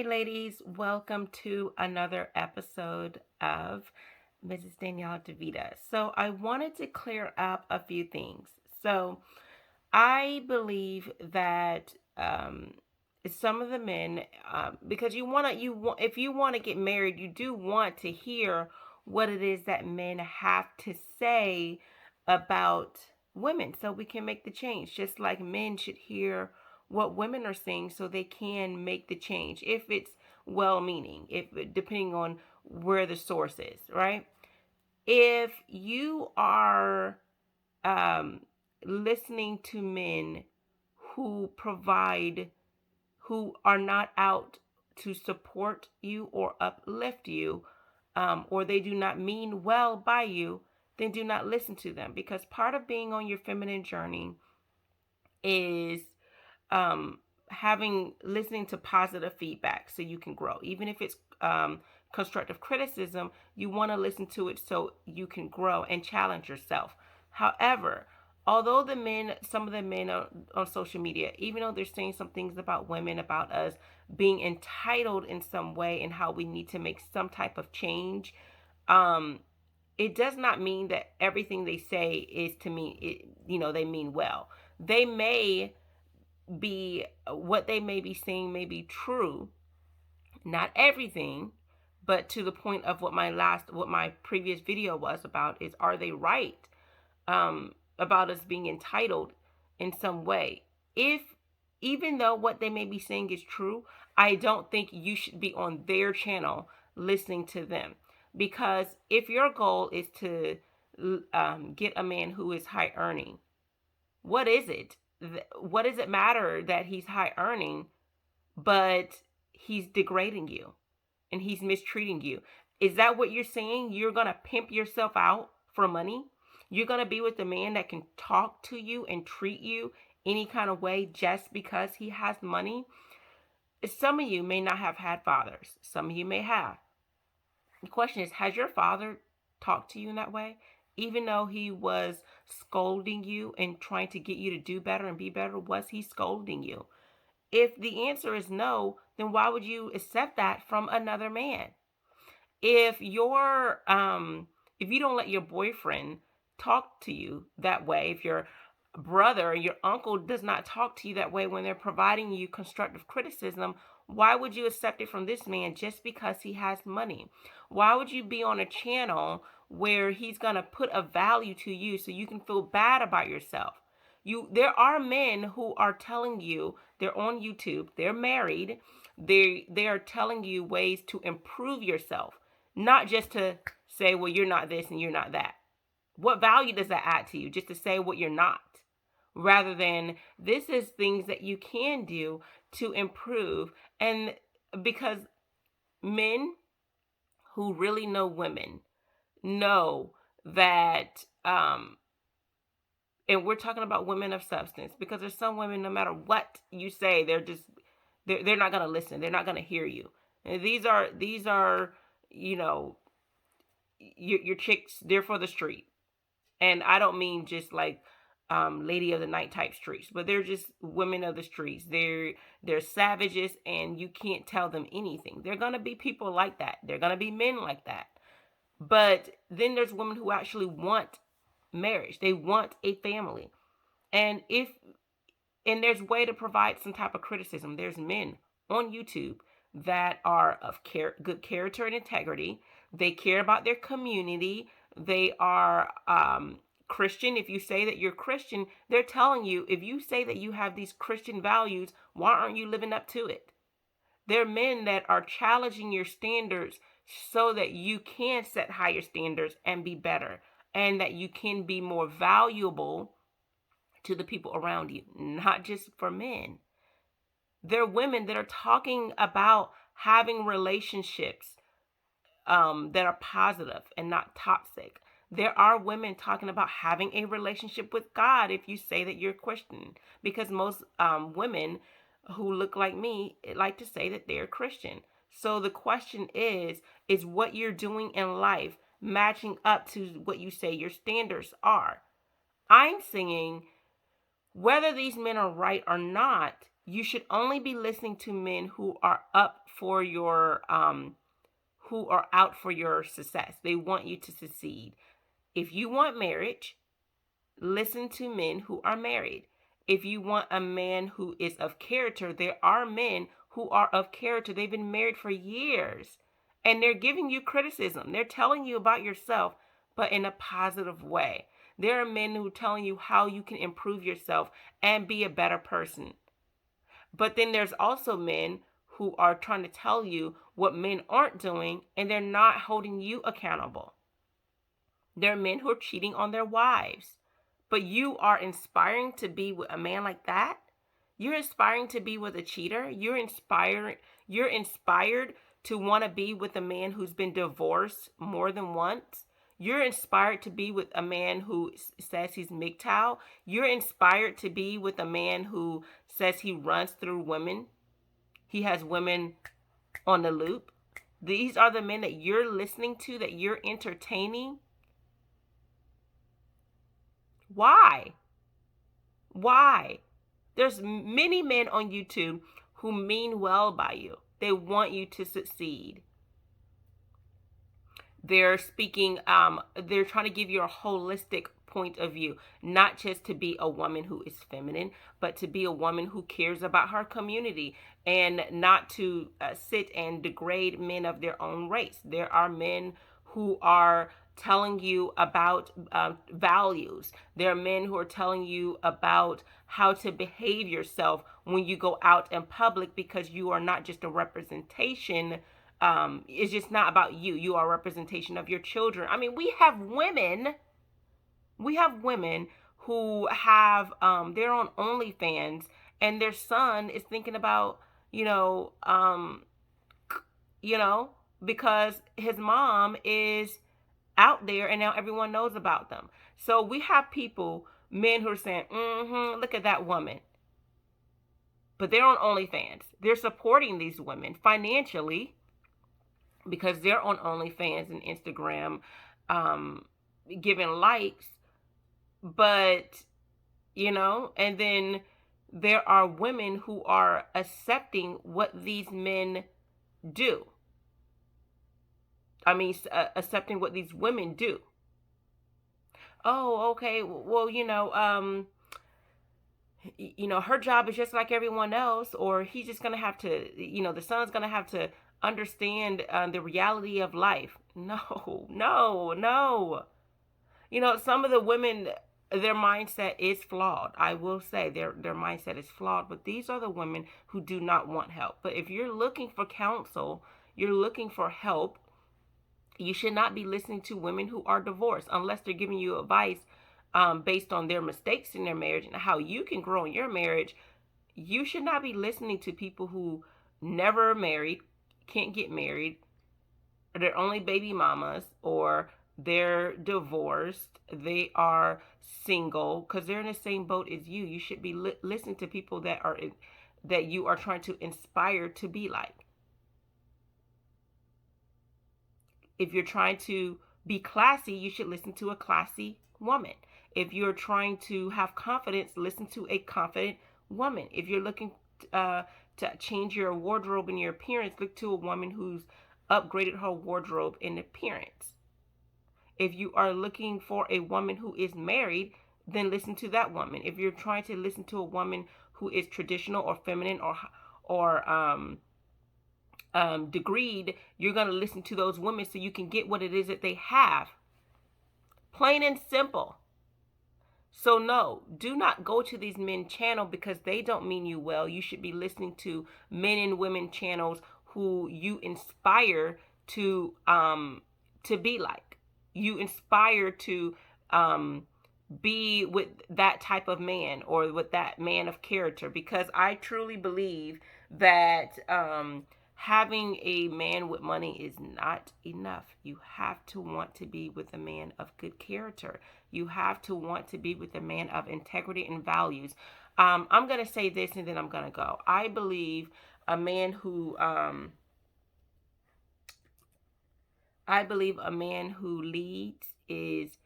Hi, ladies. Welcome to another episode of MrsDanielleDeVita. So, I wanted to clear up a few things. So, I believe that some of the men, because if you want to get married, you do want to hear what it is that men have to say about women, so we can make the change. Just like men should hear what women are saying, so they can make the change. If it's well-meaning, if depending on where the source is, right? If you are um, listening to men who provide, who are not out to support you or uplift you, or they do not mean well by you, then do not listen to them. Because part of being on your feminine journey is um, listening to positive feedback so you can grow. Even if it's constructive criticism, you want to listen to it so you can grow and challenge yourself. However, although some of the men on social media, even though they're saying some things about women, about us being entitled in some way and how we need to make some type of change, um, it does not mean that everything they say is to me, they mean well. They may be what they may be saying may be true, not everything, but to the point of what my previous video was about is, are they right about us being entitled in some way? If Even though what they may be saying is true, I don't think you should be on their channel listening to them. Because if your goal is to get a man who is high earning, what is it? What does it matter that he's high earning, but he's degrading you and he's mistreating you? Is that what you're saying? You're going to pimp yourself out for money? You're going to be with a man that can talk to you and treat you any kind of way just because he has money? Some of you may not have had fathers. Some of you may have. The question is, has your father talked to you in that way? Even though he was scolding you and trying to get you to do better and be better, was he scolding you? If the answer is no, then why would you accept that from another man? If if you don't let your boyfriend talk to you that way, if your brother or your uncle does not talk to you that way when they're providing you constructive criticism, why would you accept it from this man just because he has money? Why would you be on a channel where he's going to put a value to you so you can feel bad about yourself? There are men who are telling you, they're on YouTube, they're married, they are telling you ways to improve yourself, not just to say, well, you're not this and you're not that. What value does that add to you, just to say what you're not? Rather than, this is things that you can do to improve. And because men who really know women know that, and we're talking about women of substance, because there's some women, no matter what you say, they're not going to listen. They're not going to hear you. And these are, your chicks, they're for the street. And I don't mean just like lady of the night type streets, but they're just women of the streets. They're savages, and you can't tell them anything. They're gonna be people like that. They're gonna be men like that. But then there's women who actually want marriage. They want a family. And there's way to provide some type of criticism. There's men on YouTube that are of good character and integrity. They care about their community. They are Christian. If you say that you're Christian, they're telling you, if you say that you have these Christian values, why aren't you living up to it? They're men that are challenging your standards so that you can set higher standards and be better, and that you can be more valuable to the people around you, not just for men. There are women that are talking about having relationships that are positive and not toxic. There are women talking about having a relationship with God if you say that you're Christian, because most women who look like me like to say that they're Christian. So the question is what you're doing in life matching up to what you say your standards are? I'm saying, whether these men are right or not, You should only be listening to men who are up for your who are out for your success. They want you to succeed. If you want marriage, listen to men who are married. If you want a man who is of character, there are men who are of character. They've been married for years and they're giving you criticism. They're telling you about yourself, but in a positive way. There are men who are telling you how you can improve yourself and be a better person. But then there's also men who are trying to tell you what men aren't doing and they're not holding you accountable. There are men who are cheating on their wives. But you are inspiring to be with a man like that? You're inspiring to be with a cheater? You're inspired to want to be with a man who's been divorced more than once? You're inspired to be with a man who says he's MGTOW? You're inspired to be with a man who says he runs through women? He has women on the loop? These are the men that you're listening to, that you're entertaining? Why? Why? There's many men on YouTube who mean well by you. They want you to succeed. They're speaking, they're trying to give you a holistic point of view, not just to be a woman who is feminine, but to be a woman who cares about her community and not to sit and degrade men of their own race. There are men who are telling you about values. There are men who are telling you about how to behave yourself when you go out in public, because you are not just a representation. It's just not about you. You are a representation of your children. I mean, we have women who have their own OnlyFans, and their son is thinking about, you know, um, you know, because his mom is out there and now everyone knows about them. So we have people, men who are saying, look at that woman. But they're on OnlyFans. They're supporting these women financially because they're on OnlyFans and Instagram, giving likes. But, and then there are women who are accepting what these men do. I mean, accepting what these women do. Oh, okay. Well, her job is just like everyone else, or he's just going to have to, the son's going to have to understand the reality of life. No, no, no. Some of the women, their mindset is flawed. I will say their mindset is flawed, but these are the women who do not want help. But if you're looking for counsel, you're looking for help, you should not be listening to women who are divorced unless they're giving you advice based on their mistakes in their marriage and how you can grow in your marriage. You should not be listening to people who never married, can't get married, or they're only baby mamas, or they're divorced, they are single, because they're in the same boat as you. You should be listening to people that you are trying to inspire to be like. If you're trying to be classy, you should listen to a classy woman. If you're trying to have confidence, listen to a confident woman. If you're looking to change your wardrobe and your appearance, look to a woman who's upgraded her wardrobe and appearance. If you are looking for a woman who is married, then listen to that woman. If you're trying to listen to a woman who is traditional or feminine or degreed, you're going to listen to those women so you can get what it is that they have. Plain and simple. So no, do not go to these men channel because they don't mean you well. You should be listening to men and women channels who you inspire to be like. You inspire to be with that type of man or with that man of character, because I truly believe that having a man with money is not enough. You have to want to be with a man of good character. You have to want to be with a man of integrity and values. I'm going to say this and then I'm going to go. I believe a man who leads is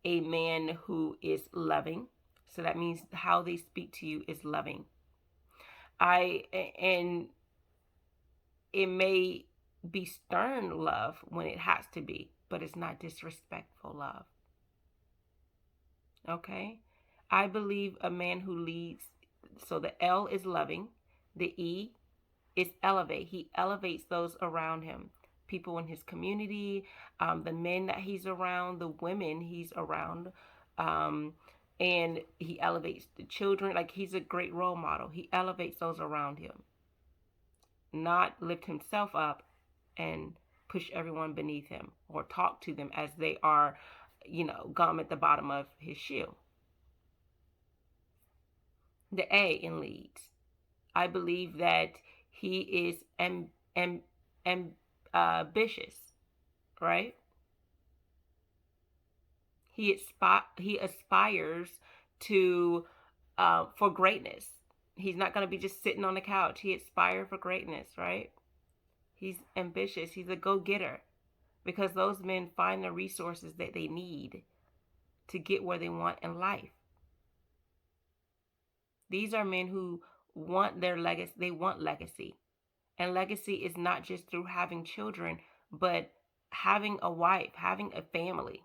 a man who is loving. So that means how they speak to you is loving. I and it may be stern love when it has to be, but it's not disrespectful love. Okay? I believe a man who leads, so the L is loving, the E is elevate. He elevates those around him, people in his community, the men that he's around, the women he's around, um, and he elevates the children. Like, he's a great role model. He elevates those around him, not lift himself up and push everyone beneath him or talk to them as they are, gum at the bottom of his shoe. The A in leads. I believe that he is ambitious, right? He aspires to for greatness. He's not going to be just sitting on the couch. He aspires for greatness, right? He's ambitious. He's a go-getter because those men find the resources that they need to get where they want in life. These are men who want their legacy. They want legacy. And legacy is not just through having children, but having a wife, having a family.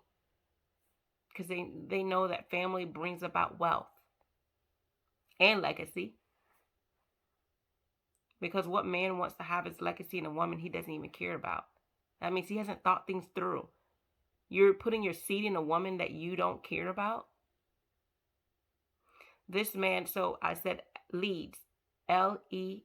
Because they know that family brings about wealth and legacy. Because what man wants to have his legacy in a woman he doesn't even care about? That means he hasn't thought things through. You're putting your seed in a woman that you don't care about. This man, so I said leads, Lead.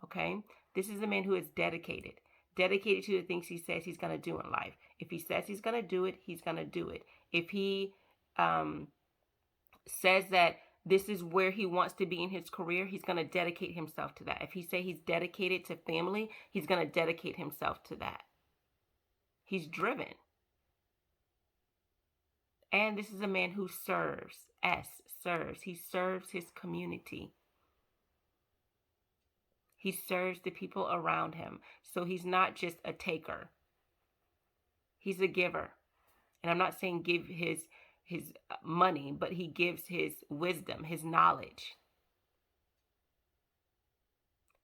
Okay? This is a man who is dedicated to the things he says he's going to do in life. If he says he's going to do it, he's going to do it. If he says that this is where he wants to be in his career, he's going to dedicate himself to that. If he say he's dedicated to family, he's going to dedicate himself to that. He's driven. And this is a man who serves. Serves. He serves his community. He serves the people around him. So he's not just a taker. He's a giver. And I'm not saying give his money, but he gives his wisdom, his knowledge.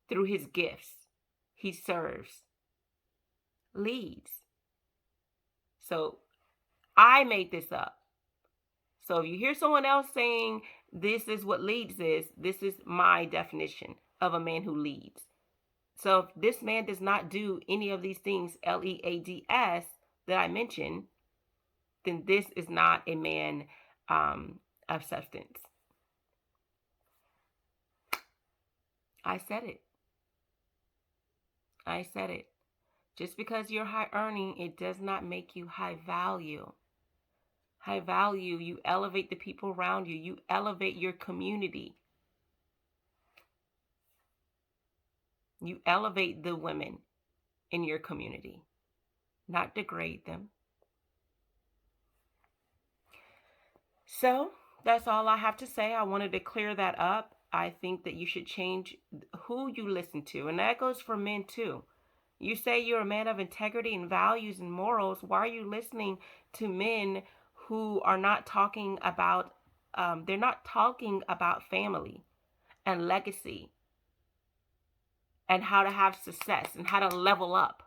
Through his gifts, he serves, leads. So I made this up. So if you hear someone else saying this is what leads is, this is my definition of a man who leads. So if this man does not do any of these things, LEADS, that I mentioned, then this is not a man of substance. I said it. Just because you're high earning, it does not make you high value. High value, you elevate the people around you. You elevate your community. You elevate the women in your community, not degrade them. So that's all I have to say. I wanted to clear that up. I think that you should change who you listen to. And that goes for men too. You say you're a man of integrity and values and morals. Why are you listening to men who are not talking about, they're not talking about family and legacy and how to have success and how to level up?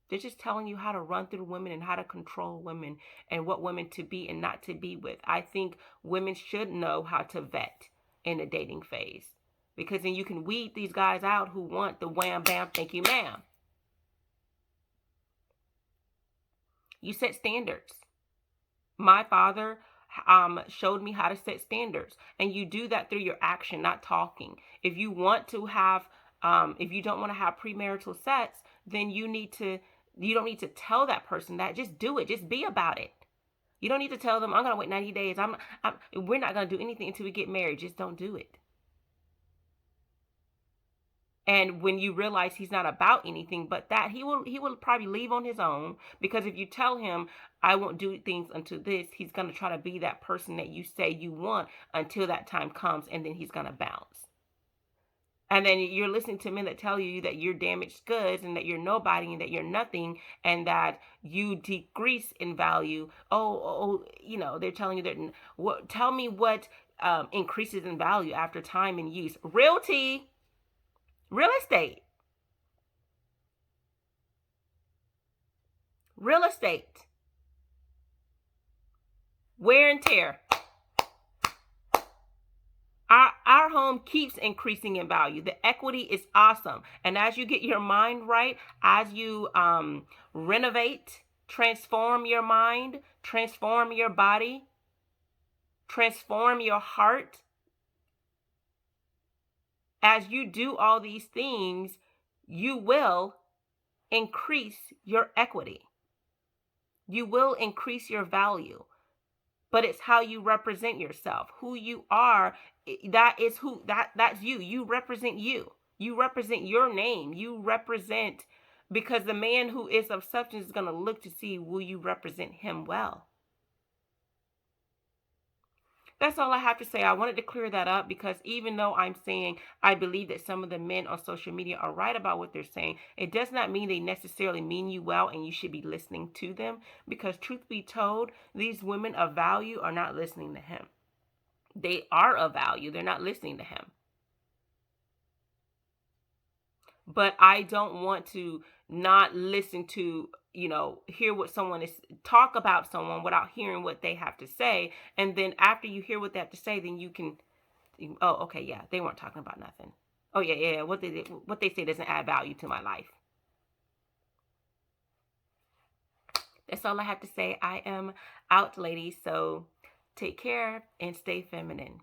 They're just telling you how to run through women and how to control women and what women to be and not to be with. I think women should know how to vet in the dating phase, because then you can weed these guys out who want the wham, bam, thank you, ma'am. You set standards. My father showed me how to set standards, and you do that through your action, not talking. If you want to have, if you don't want to have premarital sex, then you don't need to tell that person that. Just do it. Just be about it. You don't need to tell them, I'm going to wait 90 days. We're not going to do anything until we get married. Just don't do it. And when you realize he's not about anything but that, he will probably leave on his own, because if you tell him, I won't do things until this, he's going to try to be that person that you say you want until that time comes, and then he's going to bounce. And then you're listening to men that tell you that you're damaged goods and that you're nobody and that you're nothing and that you decrease in value. They're telling you that. Tell me what increases in value after time and use. Realty, real estate, real estate, wear and tear. Our home keeps increasing in value. The equity is awesome. And as you get your mind right, as you renovate, transform your mind, transform your body, transform your heart, as you do all these things, you will increase your equity. You will increase your value. But it's how you represent yourself. Who you are, that's you. You represent you. You represent your name. You represent, because the man who is of substance is going to look to see, will you represent him well? That's all I have to say. I wanted to clear that up because even though I'm saying I believe that some of the men on social media are right about what they're saying, it does not mean they necessarily mean you well and you should be listening to them, because truth be told, these women of value are not listening to him. They are of value. They're not listening to him. But I don't want to not listen to, hear what someone is, talk about someone without hearing what they have to say. And then after you hear what they have to say, then you can, oh, okay, yeah, they weren't talking about nothing. Oh yeah, what they say doesn't add value to my life. That's all I have to say. I am out, ladies. So take care and stay feminine.